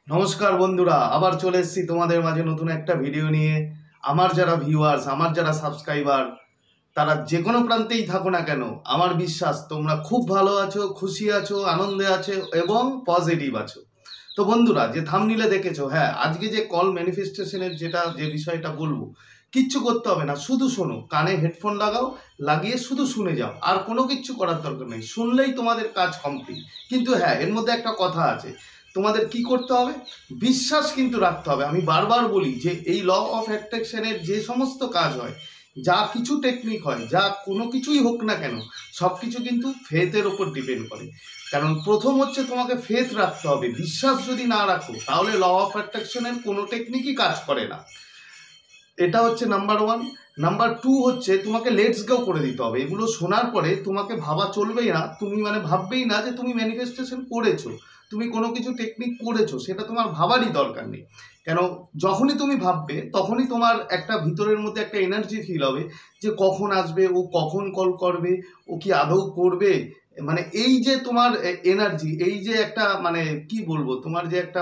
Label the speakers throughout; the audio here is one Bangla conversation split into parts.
Speaker 1: নমস্কার বন্ধুরা, আবার চলে এসেছি তোমাদের মাঝে নতুন একটা ভিডিও নিয়ে। আমার যারা ভিউয়ার্স, আমার যারা সাবস্ক্রাইবার, তারা যে কোনো প্রান্তেই থাকো না কেন, আমার বিশ্বাস তোমরা খুব ভালো আছো, খুশি আছো, আনন্দে আছো এবং পজিটিভ আছো। তো বন্ধুরা, যে থাম্বনেইলে দেখেছো, হ্যাঁ, আজকে যে কল ম্যানিফেস্টেশনের যে বিষয়টা বলবো, কিচ্ছু করতে হবে না, শুধু শোনো, কানে হেডফোন লাগাও, লাগিয়ে শুধু শুনে যাও, আর কোনো কিচ্ছু করার দরকার নেই, শুনলেই তোমাদের কাজ কমপ্লিট। কিন্তু হ্যাঁ, এর মধ্যে একটা কথা আছে, তোমাদের কি করতে হবে, বিশ্বাস কিন্তু রাখতে হবে। আমি বারবার বলি যে এই ল অফ অ্যাট্রাকশনের যে সমস্ত কাজ হয়, যা কিছু টেকনিক হয়, যা কোনো কিছুই হোক না কেন, সব কিছু কিন্তু ফেথের ওপর ডিপেন্ড করে। কারণ প্রথম হচ্ছে তোমাকে ফেথ রাখতে হবে। বিশ্বাস যদি না রাখো, তাহলে ল অফ অ্যাট্রাকশনের কোনো টেকনিকই কাজ করে না। এটা হচ্ছে নাম্বার ওয়ান। নাম্বার টু হচ্ছে তোমাকে লেটস গো করে দিতে হবে। এগুলো শোনার পরে তোমাকে ভাবা চলবেই না, তুমি ভাববেই না যে তুমি ম্যানিফেস্টেশন করেছো, তুমি কোনো কিছু টেকনিক করেছো, সেটা তোমার ভাবারই দরকার নেই। কেন, যখনই তুমি ভাববে তখনই তোমার একটা ভিতরের মধ্যে একটা এনার্জি ফিল হবে যে কখন আসবে, ও কখন কল করবে, ও কি আদৌ করবে। এই যে তোমার এনার্জি, এই যে একটা কি বলবো, তোমার যে একটা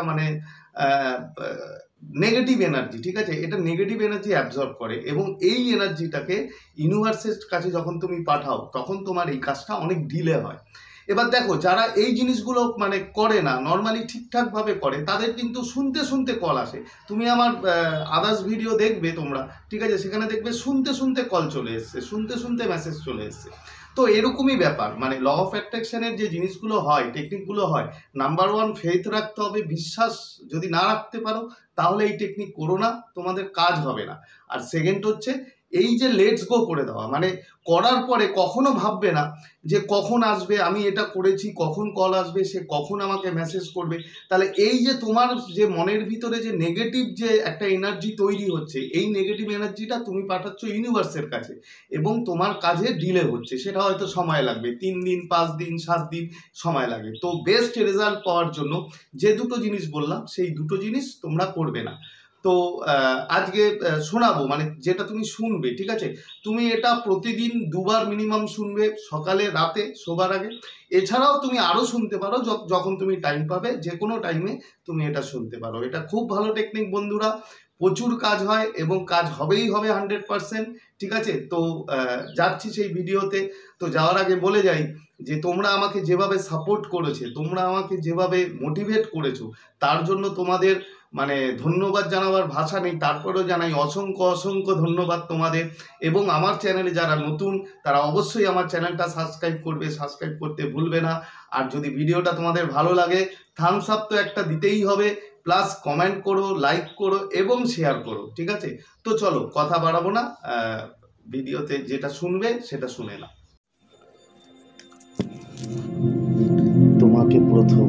Speaker 1: নেগেটিভ এনার্জি, ঠিক আছে, এটা নেগেটিভ এনার্জি অ্যাবজর্ব করে, এবং এই এনার্জিটাকে ইউনিভার্সের কাছে যখন তুমি পাঠাও, তখন তোমার এই কাজটা অনেক ডিলে হয়। এবার দেখো, যারা এই জিনিসগুলো করে না, নর্মালি ঠিকঠাকভাবে করে, তাদের কিন্তু শুনতে শুনতে কল আসে। তুমি আমার আদার্স ভিডিও দেখবে তোমরা, ঠিক আছে, সেখানে দেখবে শুনতে শুনতে কল চলে এসছে, শুনতে শুনতে মেসেজ চলে এসছে। তো এরকমই ব্যাপার, ল অফ অ্যাট্রাকশনের যে জিনিসগুলো হয়, টেকনিকগুলো হয়, নাম্বার ওয়ান ফেথ রাখতে হবে। বিশ্বাস যদি না রাখতে পারো, তাহলে এই টেকনিক করো না, তোমাদের কাজ হবে না। আর সেকেন্ড হচ্ছে এই যে লেটস গো করে দেওয়া, করার পরে কখনো ভাববে না যে কখন আসবে, আমি এটা করেছি, কখন কল আসবে, সে কখন আমাকে মেসেজ করবে। তাহলে এই যে তোমার যে মনের ভিতরে যে নেগেটিভ যে একটা এনার্জি তৈরি হচ্ছে, এই নেগেটিভ এনার্জিটা তুমি পাঠাচ্ছ ইউনিভার্সের কাছে, এবং তোমার কাজে ডিলে হচ্ছে। সেটা হয়তো সময় লাগবে, 3 দিন, 5 দিন, 7 দিন সময় লাগে। তো বেস্ট রেজাল্ট পাওয়ার জন্য যে দুটো জিনিস বললাম, সেই দুটো জিনিস তোমরা করবে না। তো আজকে শোনাবো, যেটা তুমি শুনবে, ঠিক আছে, তুমি এটা প্রতিদিন দুবার মিনিমাম শুনবে, সকালে, রাতে, শোবার আগে। এছাড়াও তুমি আরও শুনতে পারো, যখন তুমি টাইম পাবে, যে কোনো টাইমে তুমি এটা শুনতে পারো। এটা খুব ভালো টেকনিক বন্ধুরা, প্রচুর কাজ হয় এবং কাজ হবেই হবে 100%। ঠিক আছে, তো যাচ্ছি সেই ভিডিওতে। তো যাওয়ার আগে বলে যাই যে তোমরা আমাকে যেভাবে সাপোর্ট করেছে, তোমরা আমাকে যেভাবে মোটিভেট করেছো, তার জন্য তোমাদের ধন্যবাদ জানাবার ভাষা নেই। তারপরেও জানাই অসংখ্য অসংখ্য ধন্যবাদ তোমাদের। এবং আমার চ্যানেলে যারা নতুন, তারা অবশ্যই আমার চ্যানেলটা সাবস্ক্রাইব করবে, সাবস্ক্রাইব করতে ভুলবে না। আর যদি ভিডিওটা তোমাদের ভালো লাগে, থামস আপ তো একটা দিতেই হবে, প্লাস কমেন্ট করো, লাইক করো এবং শেয়ার করো, ঠিক আছে। তো চলো, কথা বাড়াবো না, ভিডিওতে যেটা শুনবে সেটা শুনে নাও।
Speaker 2: তোমাকে প্রথম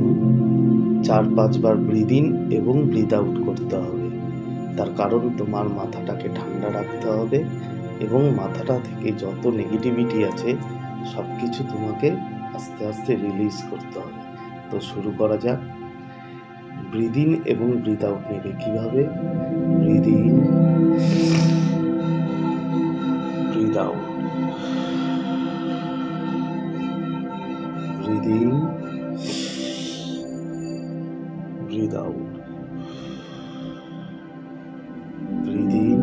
Speaker 2: 4-5 বার ব্রিদ ইন এবং ব্রিদ আউট করতে হবে। তার কারণ তোমার মাথাটাকে ঠান্ডা রাখতে হবে এবং মাথাটা থেকে যত নেগেটিভিটি আছে সব কিছু তোমাকে আস্তে আস্তে রিলিজ করতে হবে। তো শুরু করা যাক। ব্রিদ ইন এবং ব্রিদ আউট নেবে কিভাবে? Breathe in, breathe out, breathe in, breathe out, breathe in,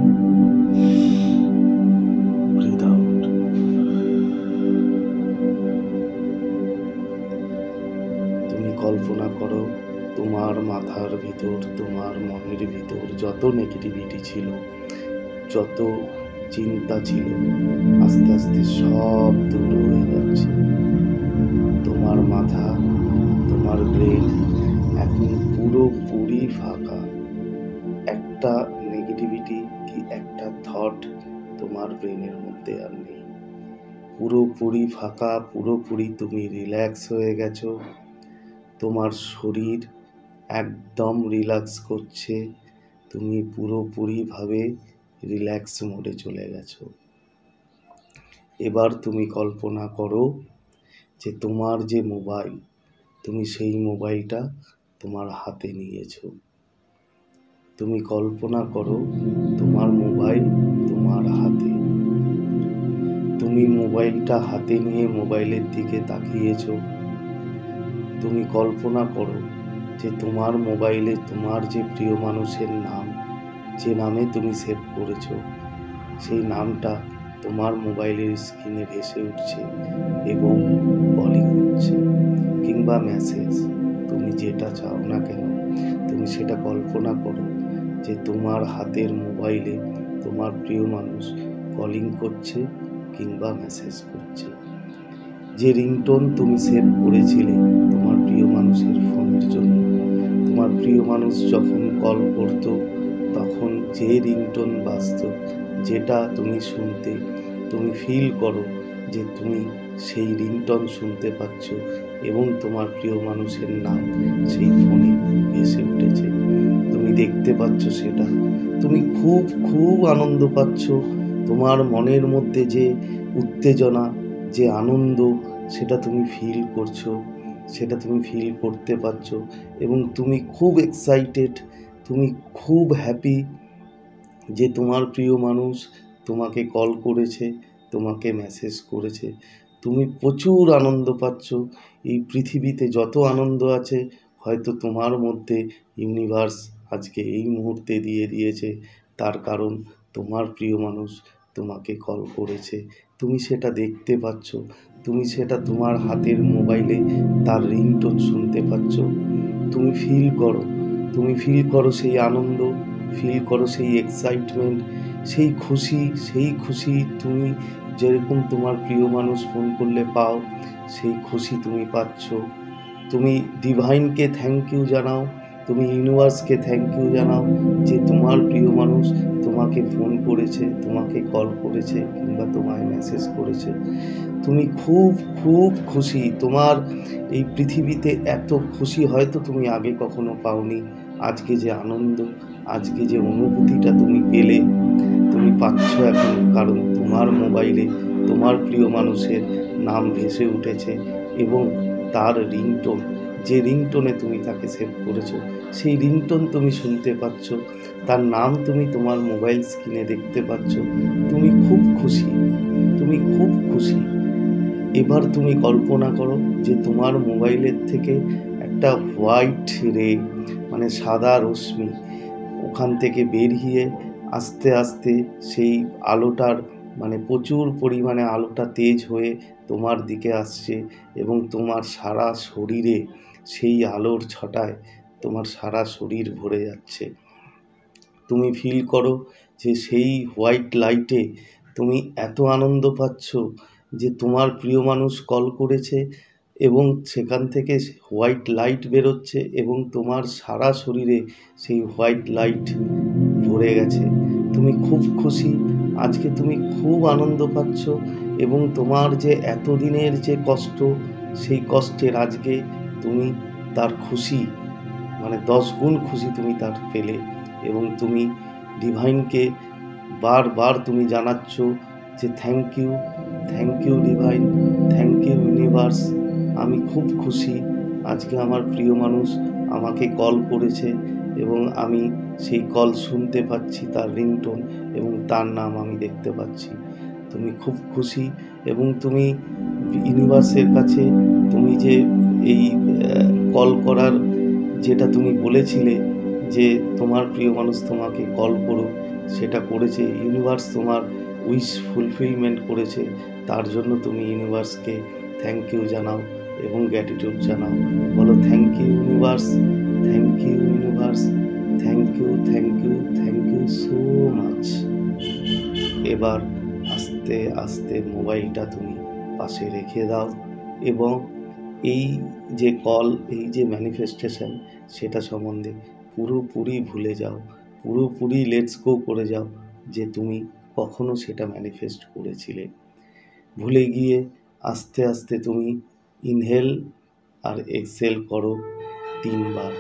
Speaker 2: breathe out. তুমি কল্পনা করো, তোমার মাথার ভিতর, তোমার মনের ভিতর যত নেগেটিভিটি ছিল, যত চিন্তা ছিল, আস্তে আস্তে সব দূর হয়ে যাচ্ছে। তোমার মাথা, তোমার ব্রেন এখন পুরোপুরি ফাঁকা। একটা নেগেটিভিটি কি একটা থট তোমার ব্রেনের মধ্যে আর নেই। পুরোপুরি ফাঁকা, পুরোপুরি তুমি রিল্যাক্স হয়ে গেছো। তোমার শরীর একদম রিল্যাক্স করছে, তুমি পুরোপুরিভাবে রিল্যাক্স মোডে চলে গেছো। এবার তুমি কল্পনা করো যে তোমার যে মোবাইল, তুমি সেই মোবাইলটা তোমার হাতে নিয়েছো। তুমি কল্পনা করো তোমার মোবাইল তোমার হাতে, তুমি মোবাইলটা হাতে নিয়ে মোবাইলের দিকে তাকিয়েছো। তুমি কল্পনা করো যে তোমার মোবাইলে তোমার যে প্রিয় মানুষের নাম, যে নামে তুমি সেভ করেছো, সেই নামটা তোমার মোবাইলের স্ক্রিনে ভেসে উঠছে এবং কলিং হচ্ছে, কিংবা মেসেজ। তুমি যেটা চাও না কেন, তুমি সেটা কল্পনা করো যে তোমার হাতের মোবাইলে তোমার প্রিয় মানুষ কলিং করছে কিংবা মেসেজ করছে। যে রিংটোন তুমি সেভ করেছিলে তোমার প্রিয় মানুষের ফোনের জন্য, তোমার প্রিয় মানুষ যখন কল করতো তখন যে রিংটোন বাজত, যেটা তুমি শুনতে, তুমি ফিল করো যে তুমি সেই রিংটোন শুনতে পাচ্ছ এবং তোমার প্রিয় মানুষের নাম সেই ফোনে ভেসে উঠেছে, তুমি দেখতে পাচ্ছ সেটা, তুমি খুব খুব আনন্দ পাচ্ছ। তোমার মনের মধ্যে যে উত্তেজনা, যে আনন্দ, সেটা তুমি ফিল করছো, সেটা তুমি ফিল করতে পারছো এবং তুমি খুব এক্সাইটেড, তুমি খুব হ্যাপি যে তোমার প্রিয় মানুষ তোমাকে কল করেছে, তোমাকে মেসেজ করেছে। তুমি প্রচুর আনন্দ পাচ্ছ। এই পৃথিবীতে যত আনন্দ আছে হয়তো তোমার মধ্যে ইউনিভার্স আজকে এই মুহূর্তে দিয়ে দিয়েছে, তার কারণ তোমার প্রিয় মানুষ তোমাকে কল করেছে, তুমি সেটা দেখতে পাচ্ছ, তুমি সেটা তোমার হাতের মোবাইলে তার রিংটোন শুনতে পাচ্ছ। তুমি ফিল করো, তুমি ফিল করো সেই আনন্দ, ফিল করো সেই এক্সাইটমেন্ট, সেই খুশি তুমি যেরকম তোমার প্রিয় মানুষ ফোন করলে পাও, সেই খুশি তুমি পাচ্ছ। তুমি ডিভাইনকে থ্যাংক ইউ জানাও, তুমি ইউনিভার্সকে থ্যাংক ইউ জানাও যে তোমার প্রিয় মানুষ তোমাকে ফোন করেছে, তোমাকে কল করেছে কিংবা তোমায় মেসেজ করেছে। তুমি খুব খুব খুশি, তোমার এই পৃথিবীতে এত খুশি হয়তো তুমি আগে কখনো পাওনি। আজকে যে আনন্দ, আজকে যে অনুভূতিটা তুমি পেলে, তুমি পাচ্ছ এখন, কারণ তোমার মোবাইলে তোমার প্রিয় মানুষের নাম ভেসে উঠেছে এবং তার রিংটোন, যে রিংটোনে তুমি তাকে সেভ করেছো, সেই রিংটোন তুমি শুনতে পাচ্ছ, তার নাম তুমি তোমার মোবাইল স্ক্রিনে দেখতে পাচ্ছ। তুমি খুব খুশি, তুমি খুব খুশি। এবার তুমি কল্পনা করো যে তোমার মোবাইলের থেকে একটা হোয়াইট রে, মানে সাদা রশ্মি, ওখান থেকে বেরিয়ে আস্তে আস্তে সেই আলোটার, মানে প্রচুর পরিমাণে আলোটা তেজ হয়ে তোমার দিকে আসছে এবং তোমার সারা শরীরে সেই আলোর ছটায় তোমার সারা শরীর ভরে যাচ্ছে। তুমি ফিল করো যে সেই হোয়াইট লাইটে তুমি এত আনন্দ পাচ্ছ যে তোমার প্রিয় মানুষ কল করেছে এবং সেখান থেকে হোয়াইট লাইট বেরোচ্ছে এবং তোমার সারা শরীরে সেই হোয়াইট লাইট ভরে গেছে। তুমি খুব খুশি, আজকে তুমি খুব আনন্দ পাচ্ছ এবং তোমার যে এতদিনের যে কষ্ট, সেই কষ্টের আজকে তুমি তার খুশি, মানে 10 গুণ খুশি তুমি তার পেলে এবং তুমি ডিভাইনকে বারবার তুমি জানাচ্ছ যে thank you divine, thank you universe. আমি খুব খুশি, আজকে আমার প্রিয় মানুষ আমাকে কল করেছে এবং আমি সেই কল শুনতে পাচ্ছি, তার রিংটোন এবং তার নাম আমি দেখতে পাচ্ছি। তুমি খুব খুশি এবং তুমি ইউনিভার্সের কাছে তুমি যে এই কল করার যেটা তুমি বলেছিলে যে তোমার প্রিয় মানুষ তোমাকে কল করুক, সেটা করেছে ইউনিভার্স, তোমার উইশ ফুলফিলমেন্ট করেছে। তার জন্য তুমি ইউনিভার্সকে থ্যাংক ইউ জানাও এবং গ্র্যাটিটিউড জানাও। বলো thank you universe, thank you universe, thank you so much. এবার আস্তে আস্তে মোবাইলটা তুমি পাশে রেখে দাও এবং এই যে কল, এই যে ম্যানিফেস্টেশন, সেটা সম্বন্ধে পুরোপুরি ভুলে যাও, পুরোপুরি লেটস গো করে যাও যে তুমি কখনো সেটা ম্যানিফেস্ট করেছিলে। ভুলে গিয়ে আস্তে আস্তে তুমি ইনহেল আর এক্সহেল করো 3 বার।